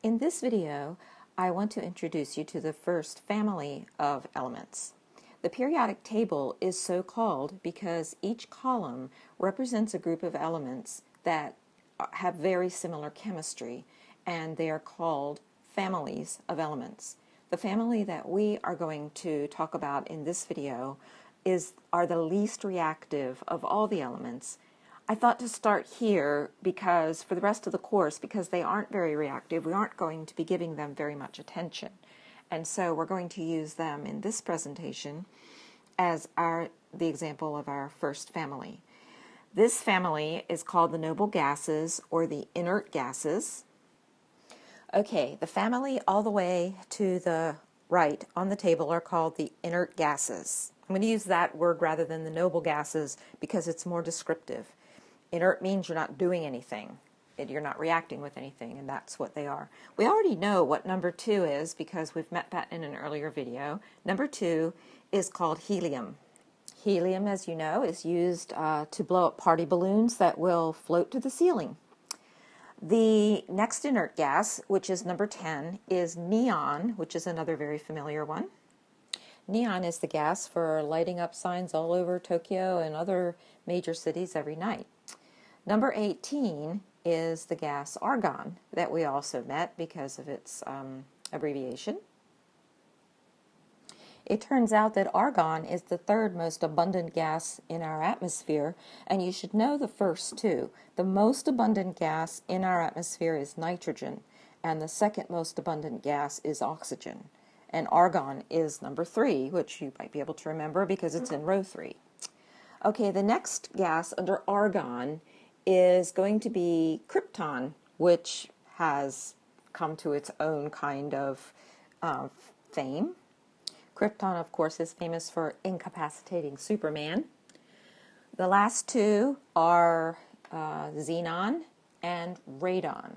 In this video, I want to introduce you to the first family of elements. The periodic table is so called because each column represents a group of elements that have very similar chemistry, and they are called families of elements. The family that we are going to talk about in this video are the least reactive of all the elements. I thought to start here because for the rest of the course, because they aren't very reactive, we aren't going to be giving them very much attention. And so we're going to use them in this presentation as the example of our first family. This family is called the noble gases, or the inert gases. Okay, the family all the way to the right on the table are called the inert gases. I'm going to use that word rather than the noble gases because it's more descriptive. Inert means you're not doing anything. You're not reacting with anything, and that's what they are. We already know what number 2 is because we've met that in an earlier video. Number 2 is called helium. Helium, as you know, is used to blow up party balloons that will float to the ceiling. The next inert gas, which is number 10, is neon, which is another very familiar one. Neon is the gas for lighting up signs all over Tokyo and other major cities every night. Number 18 is the gas argon that we also met because of its abbreviation. It turns out that argon is the third most abundant gas in our atmosphere, and you should know the first two. The most abundant gas in our atmosphere is nitrogen, and the second most abundant gas is oxygen. And argon is number 3, which you might be able to remember because it's in row 3. Okay, the next gas under argon is going to be krypton, which has come to its own kind of fame. Krypton, of course, is famous for incapacitating Superman. The last two are xenon and radon.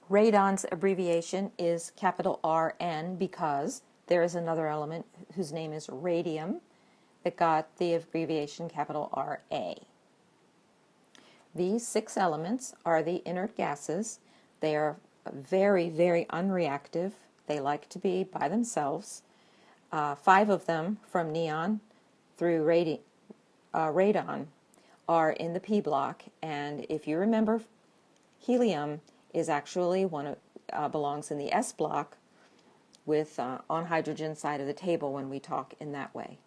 Radon's abbreviation is capital RN because there is another element whose name is radium that got the abbreviation capital RA. These 6 elements are the inert gases. They are very, very unreactive. They like to be by themselves. 5 of them, from neon through radon, are in the P block. And if you remember, helium is actually belongs in the S block with on hydrogen side of the table when we talk in that way.